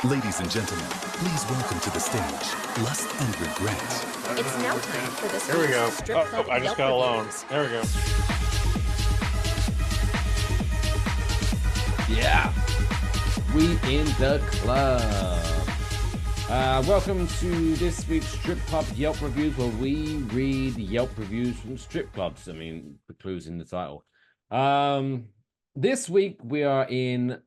Ladies and gentlemen, please welcome to the stage Lust and Regret. It's now time for this Here we go. week's Strip Club I just Yelp got alone. Reviews. There we go. Yeah, we in the club. Welcome to this week's Strip Club Yelp Reviews, where we read Yelp reviews from strip clubs. I mean, the clue's in the title. This week we are in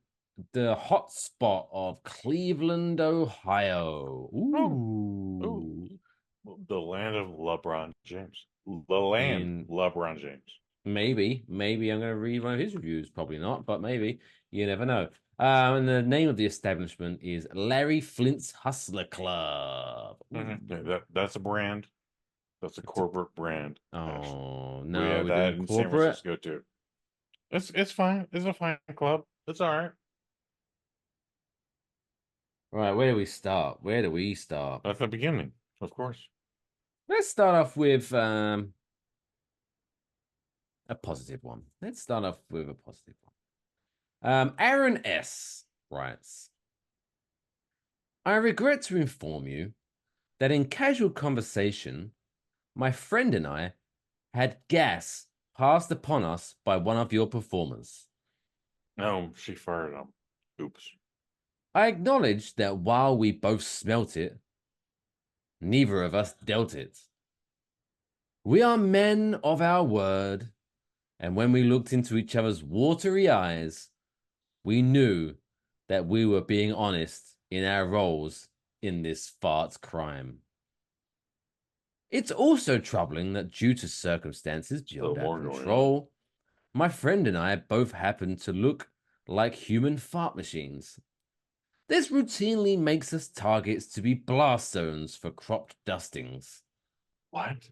the hot spot of Cleveland, Ohio. Ooh. The land of LeBron James. The land LeBron James. Maybe I'm going to read one of his reviews. Probably not, but maybe. You never know. And the name of the establishment is Larry Flynt's Hustler Club. Yeah, that's a brand. That's a corporate brand. Oh, We no, have we're that doing in San corporate. Francisco too. It's fine. It's a fine club. It's all right. Right, where do we start? At the beginning, of course. Let's start off with a positive one. Aaron S. writes, I regret to inform you that in casual conversation, my friend and I had gas passed upon us by one of your performers. No, she fired him. Oops. I acknowledge that while we both smelt it, neither of us dealt it. We are men of our word, and when we looked into each other's watery eyes, we knew that we were being honest in our roles in this fart crime. It's also troubling that due to circumstances beyond our control, my friend and I both happen to look like human fart machines. This routinely makes us targets to be blast zones for cropped dustings. What?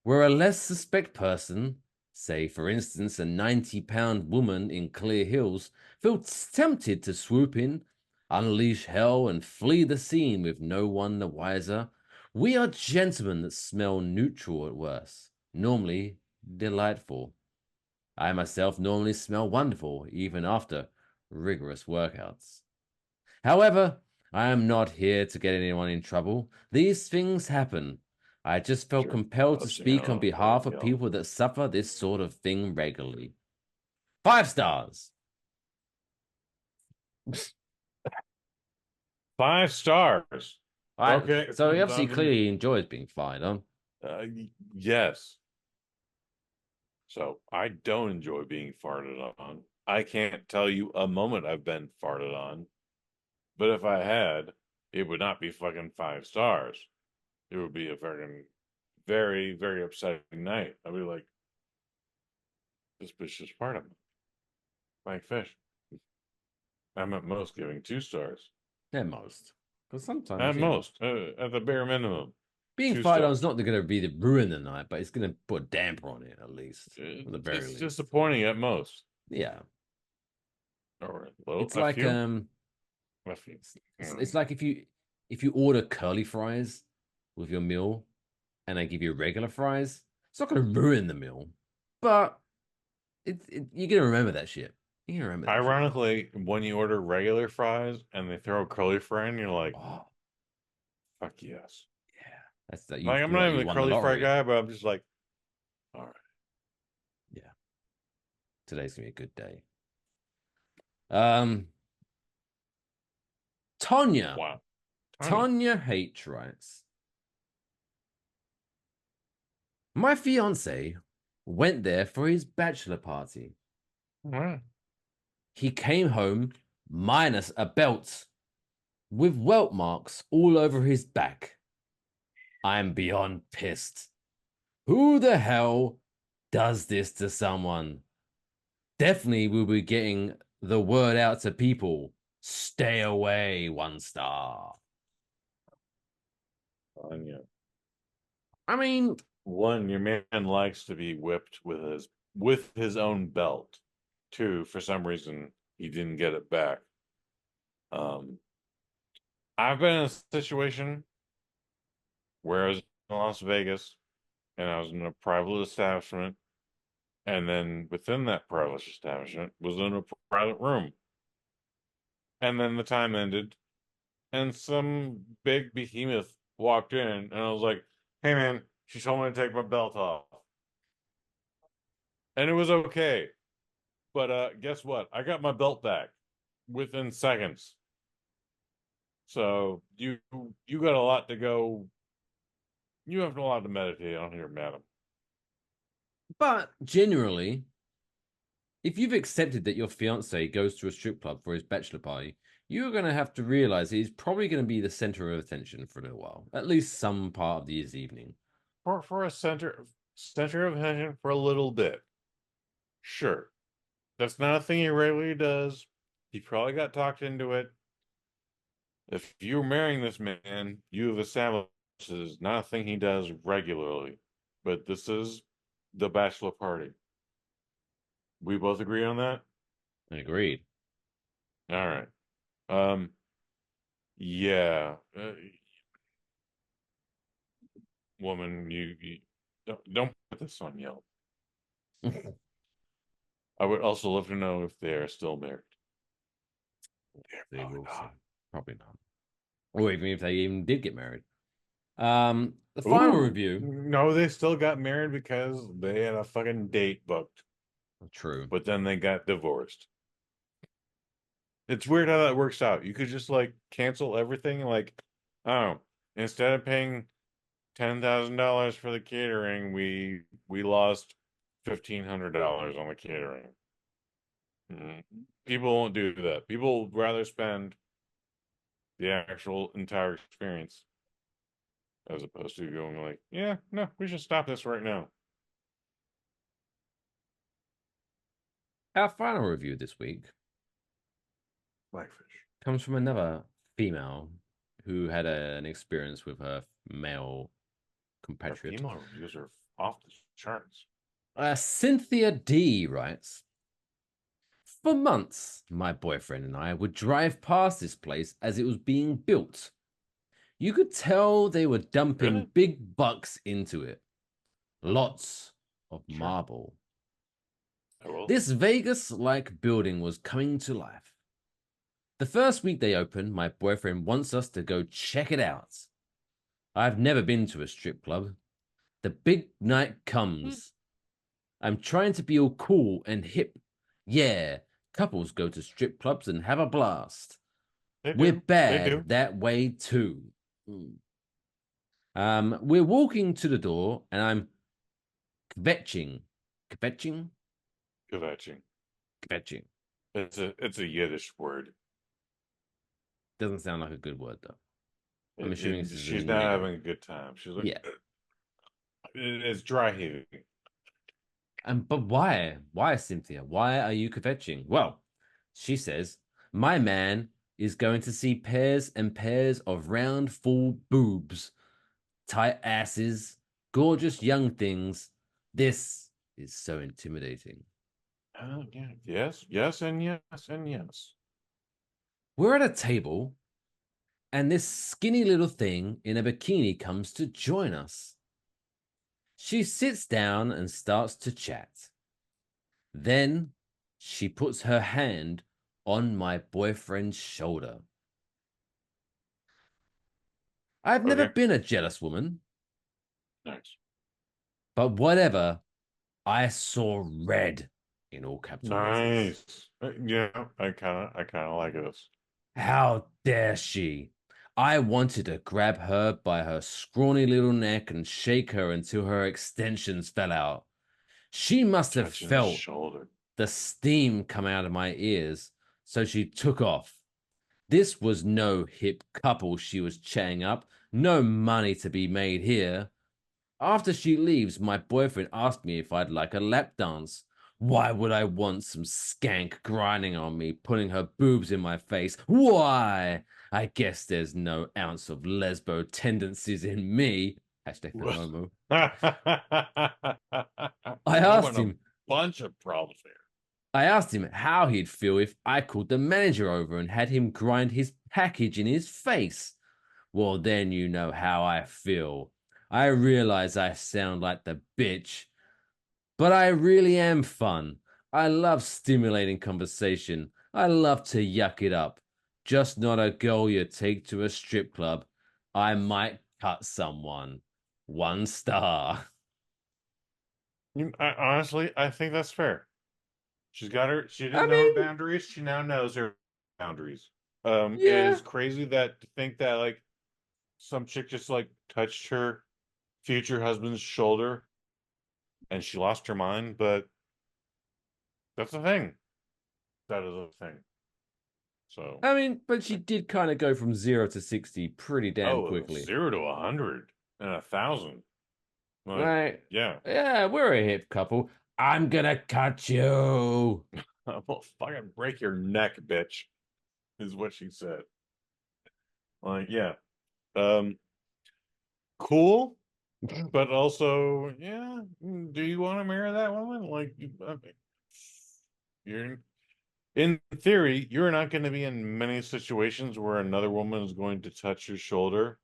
Where a less suspect person, say for instance a 90-pound woman in Clear Hills, feels tempted to swoop in, unleash hell, and flee the scene with no one the wiser, we are gentlemen that smell neutral at worst, normally delightful. I myself normally smell wonderful, even after rigorous workouts. However, I am not here to get anyone in trouble. These things happen. I just felt compelled to speak on behalf of people that suffer this sort of thing regularly. 5 stars. 5 stars. Okay. So he obviously clearly enjoys being fired on. Yes. So I don't enjoy being farted on. I can't tell you a moment I've been farted on. But if I had, it would not be fucking 5 stars. It would be a fucking very, very upsetting night. I'd be like, this bitch just farted me. Like fish. I'm at most giving 2 stars. At most. Because sometimes. At most. At the bare minimum. Being fired on is not going to be the ruin the night, but it's going to put a damper on it at least. At the very it's least. disappointing at most. Yeah. All right. Well, it's like it's like if you order curly fries with your meal and they give you regular fries, it's not going to ruin the meal, but you're going to remember that shit. You're going to remember that Ironically, when you order regular fries and they throw a curly fry in, you're like, oh, fuck yes. Yeah. That's that. Like, I'm not even a curly fry guy, but I'm just like, all right. Yeah. Today's going to be a good day. Tonya. Wow. Tonya H writes, my fiance went there for his bachelor party. Wow. He came home minus a belt with welt marks all over his back. I'm beyond pissed. Who the hell does this to someone? Definitely will be getting the word out to people. Stay away, 1 star. Anya. I mean, one, your man likes to be whipped with his own belt. 2, for some reason, he didn't get it back. I've been in a situation where I was in Las Vegas and I was in a private establishment, and then within that private establishment was in a private room. And then the time ended, and some big behemoth walked in, and I was like, "Hey, man," she told me to take my belt off, and it was okay. But guess what? I got my belt back within seconds. So you got a lot to go. You have a lot to meditate on here, madam. But generally, if you've accepted that your fiance goes to a strip club for his bachelor party, you're going to have to realize he's probably going to be the center of attention for a little while, at least some part of his evening. For a center of attention for a little bit. Sure. That's not a thing he regularly does. He probably got talked into it. If you're marrying this man, you have established this is not a thing he does regularly. But this is the bachelor party. We both agree on that? Agreed. All right. Um, yeah. Woman, you don't put this on Yelp. I would also love to know if they are still married. They Probably will see. not. Probably not. Or even if they even did get married. The final Ooh, review. no, they still got married because they had a fucking date booked, True. but then they got divorced. It's weird how that works out. You could just like cancel everything, like, oh, instead of paying $10,000 for the catering, we lost $1,500 on the catering. Mm. People won't do that. People would rather spend the actual entire experience as opposed to going like, yeah, no, we should stop this right now. Our final review this week Blackfish. comes from another female who had an experience with her male Our compatriot. female reviews are off the charts. Cynthia D writes, for months, my boyfriend and I would drive past this place as it was being built. You could tell they were dumping Really? big bucks into it. Lots of Sure. marble. I will. This Vegas like building was coming to life. The first week they opened, my boyfriend wants us to go check it out. I've never been to a strip club. The big night comes. I'm trying to be all cool and hip. Yeah, couples go to strip clubs and have a blast. They We're do. They do. bad that way too. We're walking to the door and I'm kvetching. Kvetching? Kvetching. Kvetching. It's a Yiddish word. Doesn't sound like a good word though. I'm assuming this is She's a not nigger. having a good time. She's like, Yeah. It's dry heaving. But why? Why, Cynthia? Why are you kvetching? Well, she says, my man is going to see pairs and pairs of round, full boobs, tight asses, gorgeous young things. This is so intimidating. Yeah. Yes, yes, and yes, and yes. We're at a table, and this skinny little thing in a bikini comes to join us. She sits down and starts to chat. Then she puts her hand on my boyfriend's shoulder. I've never Okay. been a jealous woman, Nice. but whatever, I saw red in all capital letters. Nice. Yeah, I kind of like this. How dare she? I wanted to grab her by her scrawny little neck and shake her until her extensions fell out. She must have Touching his felt shoulder. the steam come out of my ears, so she took off. This was no hip couple she was chatting up. No money to be made here. After she leaves, my boyfriend asked me if I'd like a lap dance. Why would I want some skank grinding on me, putting her boobs in my face? Why? I guess there's no ounce of lesbo tendencies in me. Hashtag no homo. I We're asked having a him bunch of problems here. I asked him how he'd feel if I called the manager over and had him grind his package in his face. Well, then you know how I feel. I realize I sound like the bitch, but I really am fun. I love stimulating conversation. I love to yuck it up. just not a girl you take to a strip club. I might cut someone. 1 star. Honestly, I think that's fair. She I didn't know her mean, boundaries. She now knows her boundaries. It yeah. is crazy that to think that like some chick just like touched her future husband's shoulder and she lost her mind, but that's a thing. That is a thing. So, I mean, but she did kind of go from 0 to 60 pretty damn oh, quickly. 0 to 100 and 1,000. Like, Like, yeah, yeah, we're a hip couple. I'm gonna cut you. I'm gonna fucking break your neck, bitch, is what she said. Like, yeah, um, cool, but also, yeah, do you want to marry that woman? Like, you're in theory, you're not going to be in many situations where another woman is going to touch your shoulder.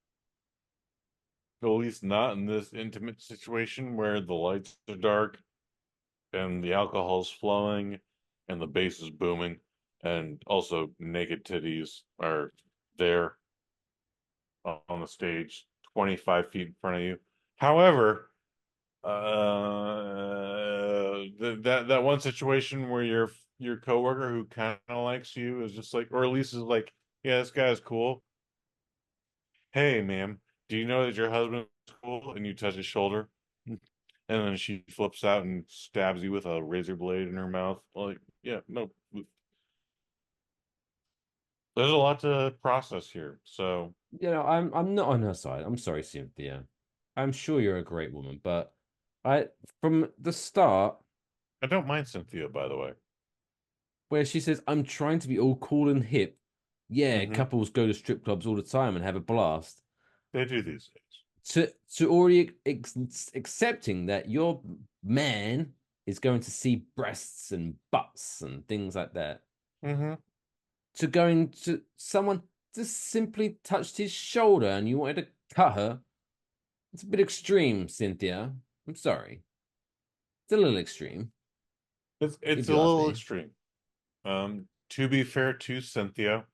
At least not in this intimate situation where the lights are dark and the alcohol's flowing and the bass is booming and also naked titties are there on the stage 25 feet in front of you. However, that one situation where your coworker who kind of likes you is just like, or at least is like, yeah, this guy's cool. Hey, ma'am, do you know that your husband's cool? And you touch his shoulder, and then she flips out and stabs you with a razor blade in her mouth. Like, yeah, no, there's a lot to process here. So I'm not on her side. I'm sorry, Cynthia. I'm sure you're a great woman, but I from the start I don't mind Cynthia, by the way. where she says, I'm trying to be all cool and hip. Yeah, Hmm. couples go to strip clubs all the time and have a blast. They do these days. To already accepting that your man is going to see breasts and butts and things like that. Hmm. To going to someone just simply touched his shoulder and you wanted to cut her. It's a bit extreme, Cynthia. I'm sorry. It's a little extreme, It's if a you ask little me. extreme. To be fair to Cynthia,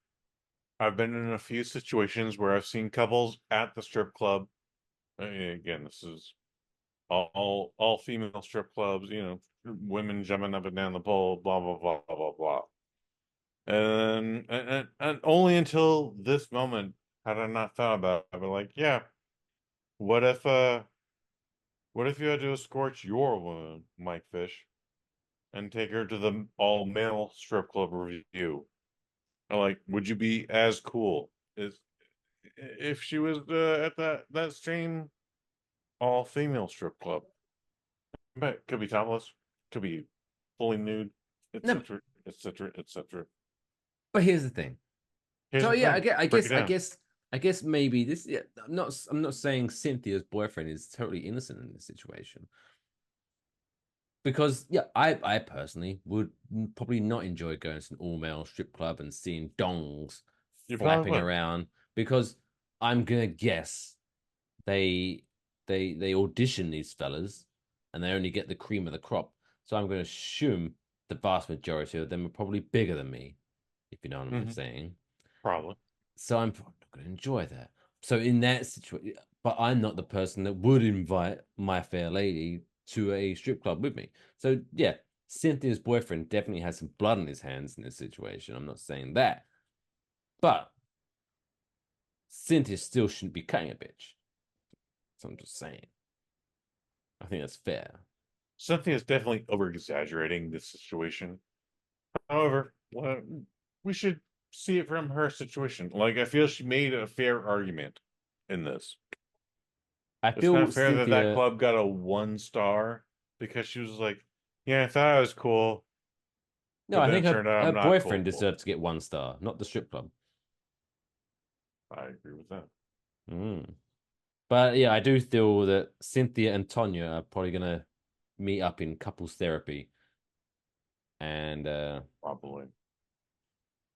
I've been in a few situations where I've seen couples at the strip club. Again, this is all female strip clubs, women jumping up and down the pole, blah blah blah blah blah. And only until this moment had I not thought about it. But like, yeah, what if uh what if you had to escort your woman, Mike Fish, and take her to the all male strip club review? Like, would you be as cool as if she was at that same all female strip club? But it could be topless, could be fully nude, No, etc., etc., etc. but here's the thing. Here's So the yeah, thing. Break it down. I guess maybe this. Yeah, I'm not saying Cynthia's boyfriend is totally innocent in this situation because yeah, I personally would probably not enjoy going to an all male strip club and seeing dongs You probably flapping would. around because I'm gonna guess they they audition these fellas and they only get the cream of the crop. So I'm going to assume the vast majority of them are probably bigger than me, if you know what I'm Hmm. saying. Probably. So I'm not going to enjoy that. So in that situation, but I'm not the person that would invite my fair lady to a strip club with me. So yeah, Cynthia's boyfriend definitely has some blood on his hands in this situation. I'm not saying that, but Cynthia still shouldn't be cutting a bitch. So I'm just saying. I think that's fair. Cynthia's definitely over exaggerating this situation. However, we should see it from her situation. Like, I feel she made a fair argument in this. I It's not feel fair that that Cynthia. club got a 1 star because she was like, yeah, I thought I was cool, No, but I then think it turned out her I'm not boyfriend cool. deserved to get 1 star, not the strip club. I agree with that. Mm. But yeah, I do feel that Cynthia and Tonya are probably gonna meet up in couples therapy, and Probably.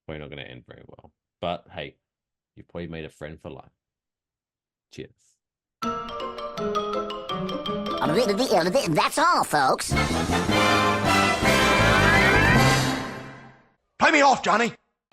probably not gonna end very well. But hey, you probably made a friend for life. Cheers. That's all, folks. Play me off, Johnny.